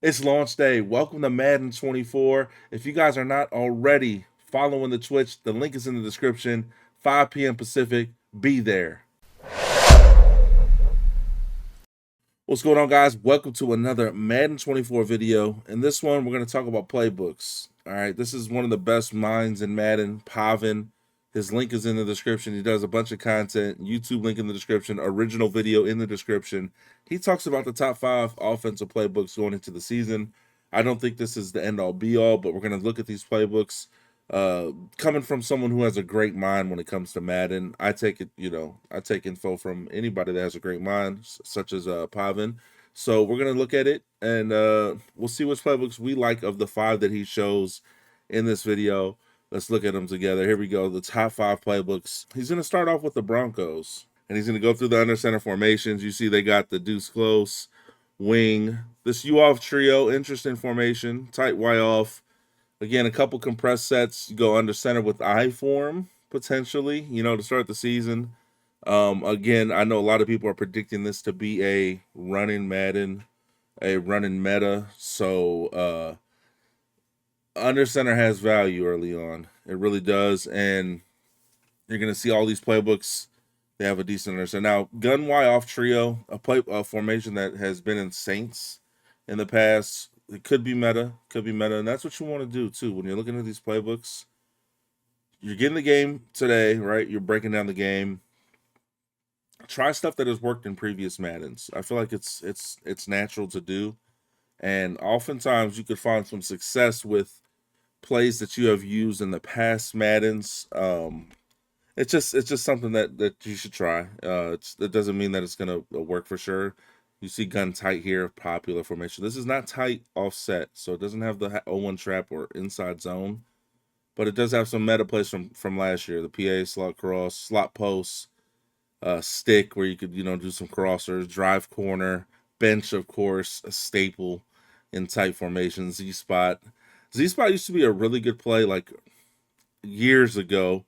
It's launch day. Welcome to Madden 24. If you guys are not already following the Twitch, the link is in the description. 5 p.m. Pacific. Be there. What's going on, guys? Welcome to another Madden 24 video. In this one, we're going to talk about playbooks. All right, this is one of the best minds in Madden, Pavin. His link is in the description. He does a bunch of content. YouTube link in the description. Original video in the description. He talks about the top 5 offensive playbooks going into the season. I don't think this is the end-all be-all, but we're going to look at these playbooks. Coming from someone who has a great mind when it comes to Madden, I take it, I take info from anybody that has a great mind, such as Pavin. So we're gonna look at it, and we'll see which playbooks we like of the 5 that he shows in this video. Let's look at them together. Here we go. The top 5 playbooks. He's gonna start off with the Broncos, and he's gonna go through the under center formations. You see, they got the deuce close, wing, this U off trio, interesting formation, tight Y off. Again, a couple compressed sets. You go under center with I form potentially, to start the season. Again, I know a lot of people are predicting this to be a running Madden, a running meta. So under center has value early on. It really does. And you're going to see all these playbooks. They have a decent under center. Now, gun Y off trio, a formation that has been in Saints in the past. It could be meta, and that's what you want to do too when you're looking at these playbooks. You're getting the game today, right? You're breaking down the game. Try stuff that has worked in previous Maddens. I feel like it's natural to do, and oftentimes you could find some success with plays that you have used in the past Maddens. It's just something that you should try. It doesn't mean that it's gonna work for sure. You see gun tight here, popular formation. This is not tight offset, so it doesn't have the 0-1 trap or inside zone, but it does have some meta plays from last year. The PA slot cross, slot post, stick where you could do some crossers, drive corner, bench of course, a staple in tight formation. Z spot used to be a really good play like years ago.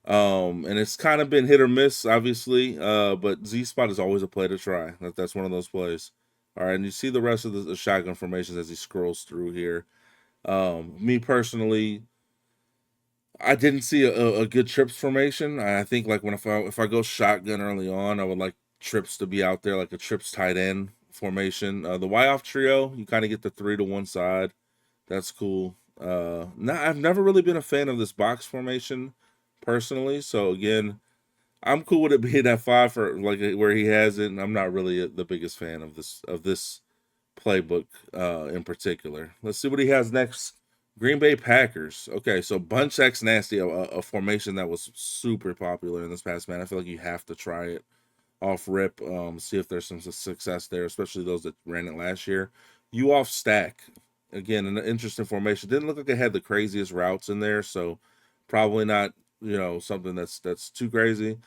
And it's kind of been hit or miss, obviously. But Z spot is always a play to try. That's one of those plays. All right, and you see the rest of the shotgun formations as he scrolls through here. Me personally, I didn't see a good trips formation. I think like if I go shotgun early on, I would like trips to be out there, like a trips tight end formation. The Y off trio, you kind of get the 3 to 1 side. That's cool. I've never really been a fan of this box formation personally. So again, I'm cool with it being at 5 for like where he has it, and I'm not really the biggest fan of this playbook in particular. Let's see what he has next. Green Bay Packers. Okay, so Bunch X Nasty, a formation that was super popular in this past man. I feel like you have to try it off rip, see if there's some success there, especially those that ran it last year. You off stack. Again, an interesting formation. Didn't look like it had the craziest routes in there, so probably not, something that's too crazy.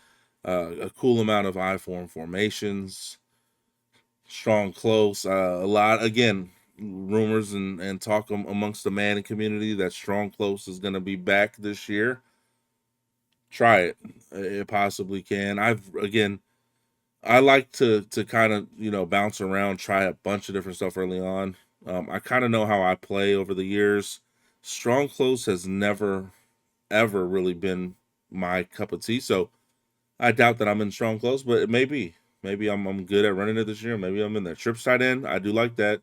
A cool amount of I form formations, strong close, a lot again rumors and talk amongst the Madden community that strong close is going to be back this year. Try it. It possibly can. I like to kind of bounce around, try a bunch of different stuff early on. I kind of know how I play over the years. Strong close has never ever really been my cup of tea, so I doubt that I'm in strong close, but it may be. Maybe I'm good at running it this year. Maybe I'm in there. Trips tight end, I do like that.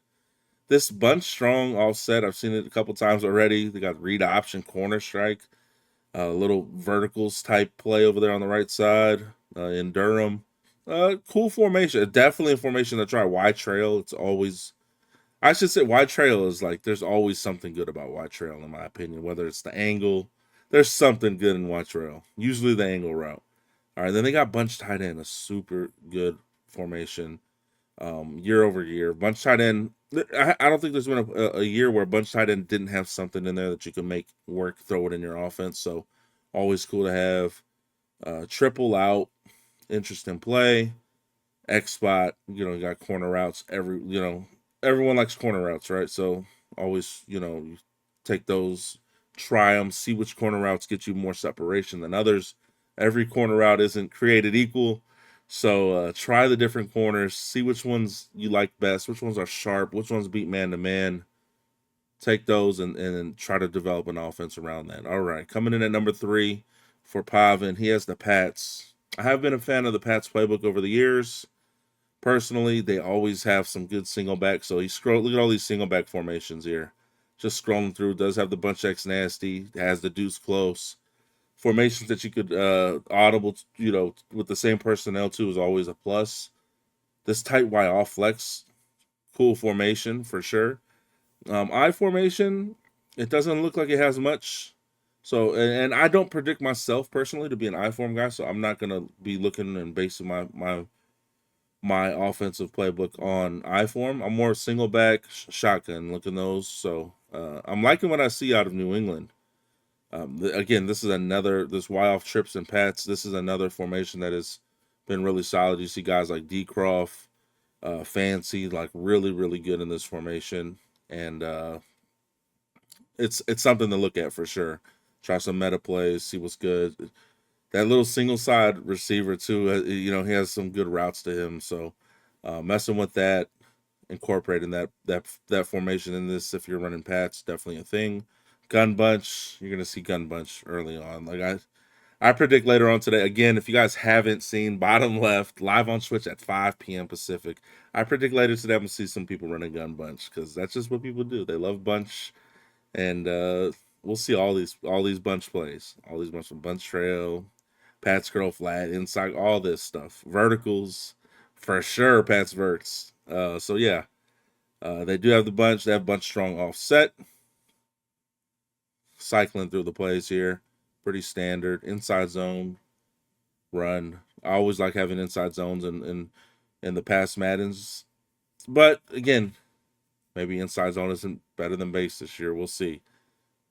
This bunch strong offset, I've seen it a couple times already. They got read option corner strike, little verticals type play over there on the right side in Durham. Cool formation. Definitely a formation to try. Y trail. It's always, I should say, Y trail is like there's always something good about Y trail in my opinion. Whether it's the angle, there's something good in Y trail. Usually the angle route. All right, then they got bunch tight end, a super good formation year over year. Bunch tight end, I don't think there's been a year where bunch tight end didn't have something in there that you can make work, throw it in your offense. So always cool to have. Triple out, interesting play. X spot, you got corner routes. Everyone likes corner routes, right? So always, you take those, try them, see which corner routes get you more separation than others. Every corner route isn't created equal. So try the different corners, see which ones you like best, which ones are sharp, which ones beat man to man. Take those and try to develop an offense around that. All right, coming in at number 3 for Pavin, he has the Pats. I have been a fan of the Pats playbook over the years. Personally, they always have some good single back. So look at all these single back formations here. Just scrolling through, does have the bunch X nasty, has the deuce close. Formations that you could audible, with the same personnel too is always a plus. This tight Y off flex, cool formation for sure. I formation, it doesn't look like it has much. So, and I don't predict myself personally to be an I form guy, so I'm not gonna be looking and basing my offensive playbook on I form. I'm more single back shotgun looking those. So I'm liking what I see out of New England. Again, this Y off trips and pats. This is another formation that has been really solid. You see guys like D Croft, Fancy, like really really good in this formation, and it's something to look at for sure. Try some meta plays, see what's good. That little single side receiver too, he has some good routes to him. So messing with that, incorporating that formation in this, if you're running Pats, definitely a thing. Gun bunch, you're gonna see gun bunch early on. Like I predict later on today. Again, if you guys haven't seen bottom left live on Twitch at 5 p.m. Pacific, I predict later today I'm gonna see some people running gun bunch because that's just what people do. They love bunch, and we'll see all these bunch plays, all these bunch trail, Pat's curl flat, inside, all this stuff, verticals, for sure. Pat's verts. So yeah, they do have the bunch. They have bunch strong offset, cycling through the plays here, pretty standard. Inside zone, run. I always like having inside zones in the past Maddens, but again, maybe inside zone isn't better than base this year. We'll see.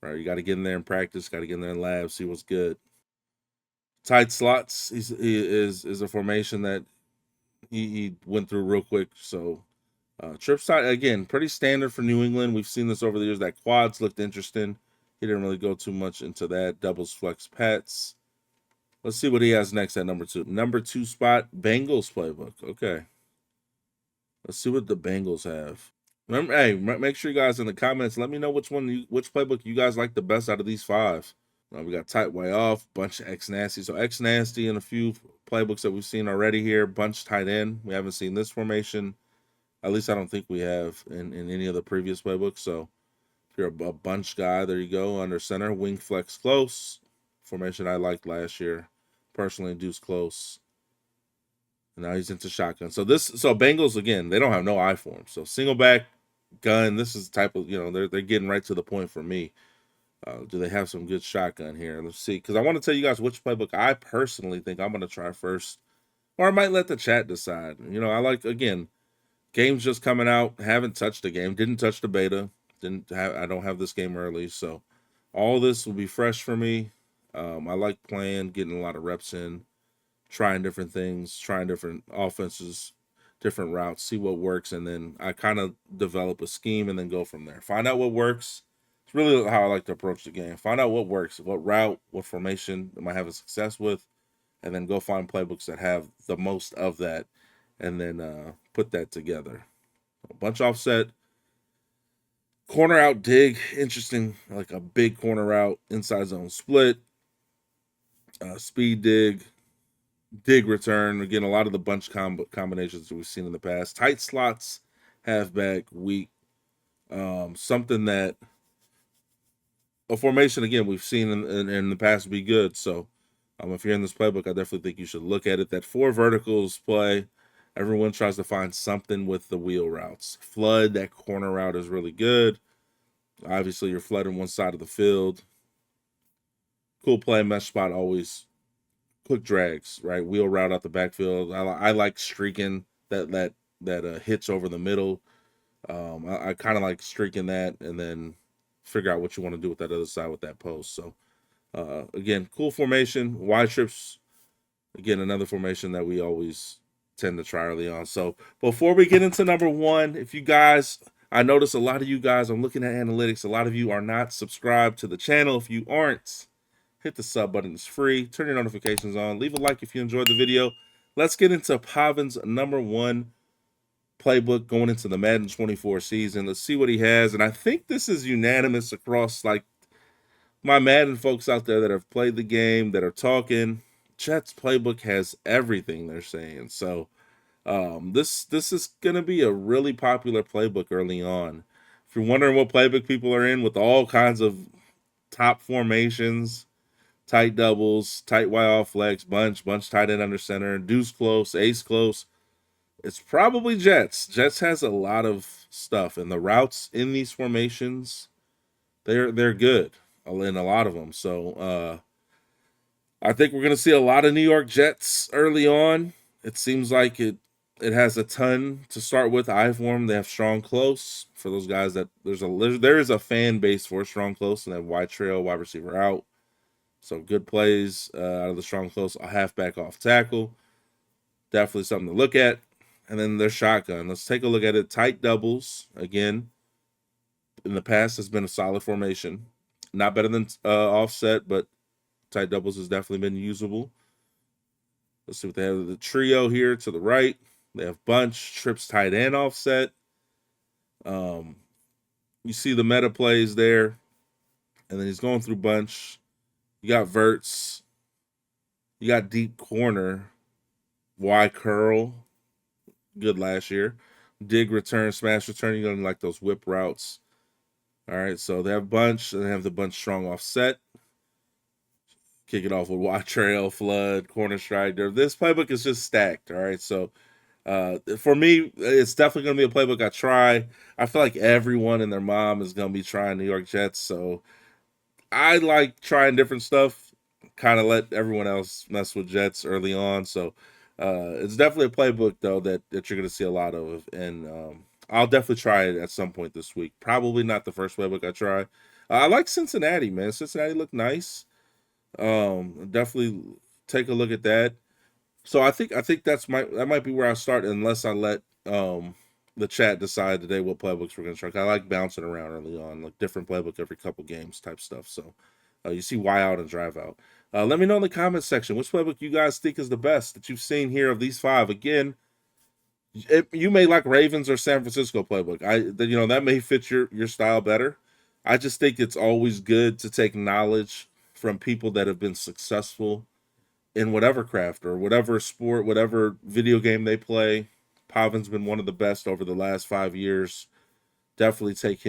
Right, you got to get in there and practice. Got to get in there and lab, see what's good. Tight slots. He is a formation that he went through real quick. So trip side again, pretty standard for New England. We've seen this over the years. That quads looked interesting. He didn't really go too much into that. Doubles flex pets. Let's see what he has next at number 2. Number 2 spot, Bengals playbook. Okay. Let's see what the Bengals have. Remember, hey, make sure you guys in the comments let me know which playbook you guys like the best out of these 5. We got tight way off, bunch of X nasty. So X nasty and a few playbooks that we've seen already here. Bunch tight end. We haven't seen this formation. At least I don't think we have in any of the previous playbooks. So if you're a bunch guy, there you go. Under center, wing flex close. Formation I liked last year. Personally, deuce close. And now he's into shotgun. So Bengals again, they don't have no I form. So single back, gun. This is the type of they're getting right to the point for me. Do they have some good shotgun here? Let's see, because I want to tell you guys which playbook I personally think I'm going to try first, or I might let the chat decide. I like, again, games just coming out. Haven't touched the game. Didn't touch the beta. I don't have this game early, so all this will be fresh for me. I like playing, getting a lot of reps in, trying different things, trying different offenses, different routes, see what works, and then I kind of develop a scheme and then go from there. Find out what works. It's really how I like to approach the game. Find out what works, what route, what formation am I having success with, and then go find playbooks that have the most of that, and then put that together. A bunch offset, corner out dig, interesting, like a big corner route, inside zone split, speed dig return. Again, a lot of the bunch combinations that we've seen in the past. Tight slots, halfback, weak. Something that a formation, again, we've seen in the past be good. So if you're in this playbook, I definitely think you should look at it. That 4 verticals play, everyone tries to find something with the wheel routes. Flood, that corner route is really good. Obviously, you're flooding one side of the field. Cool play, mesh spot, always quick drags, right? Wheel route out the backfield. I like streaking that hitch over the middle. I kind of like streaking that and then figure out what you want to do with that other side with that post. So again, cool formation. Wide trips, again, another formation that we always tend to try early on. So before we get into number 1, if you guys, I notice a lot of you guys, I'm looking at analytics, a lot of you are not subscribed to the channel. If you aren't, hit the sub button. It's free. Turn your notifications on. Leave a like if you enjoyed the video. let's get into Pavin's #1 playbook going into the Madden 24 season. Let's see what he has. And I think this is unanimous across like my Madden folks out there that have played the game, that are talking. Jets playbook has everything, they're saying. So this is gonna be a really popular playbook early on. If you're wondering what playbook people are in with all kinds of top formations, tight doubles, tight Y off flex, bunch tight end under center, deuce close, ace close, it's probably Jets. Jets has a lot of stuff, and the routes in these formations, they're good in a lot of them. So I think we're going to see a lot of New York Jets early on. It seems like it has a ton to start with. I for them, they have strong close for those guys that there is a fan base for strong close, and they have wide trail, wide receiver out. So good plays out of the strong close, a halfback off tackle. Definitely something to look at. And then their shotgun. Let's take a look at it. Tight doubles. Again, in the past has been a solid formation. Not better than offset, but tight doubles has definitely been usable. Let's see what they have. The trio here to the right. They have bunch, trips, tight end, offset. You see the meta plays there. And then he's going through bunch. You got verts. You got deep corner. Y curl. Good last year. Dig return, smash return. You're going to like those whip routes. All right, so they have bunch, and they have the bunch strong offset. Kick it off with Y trail, flood, corner strike. This playbook is just stacked. All right, so for me, it's definitely going to be a playbook I try. I feel like everyone and their mom is going to be trying New York Jets, so I like trying different stuff. Kind of let everyone else mess with Jets early on. So it's definitely a playbook though that you're going to see a lot of, and I'll definitely try it at some point this week. Probably not the first playbook I try. I like Cincinnati, man. Cincinnati looked nice. Definitely take a look at that. So I think that might be where I start, unless I let the chat decide today what playbooks we're gonna try. I like bouncing around early on, like different playbook every couple games type stuff. So you see Y out and drive out. Let me know in the comments section which playbook you guys think is the best that you've seen here of these 5. Again, you may like Ravens or San Francisco playbook. That may fit your style better. I just think it's always good to take knowledge from people that have been successful in whatever craft or whatever sport, whatever video game they play. Pavin's been one of the best over the last 5 years. Definitely take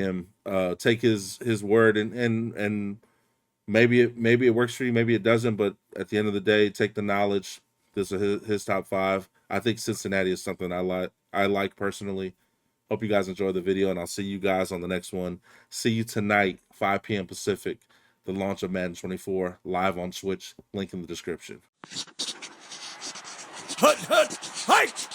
his word, and maybe it works for you, maybe it doesn't. But at the end of the day, take the knowledge. This is his top 5. I think Cincinnati is something I like personally. Hope you guys enjoyed the video, and I'll see you guys on the next one. See you tonight, 5 p.m. Pacific, the launch of Madden 24, live on Twitch. Link in the description. Hut, hut, hike!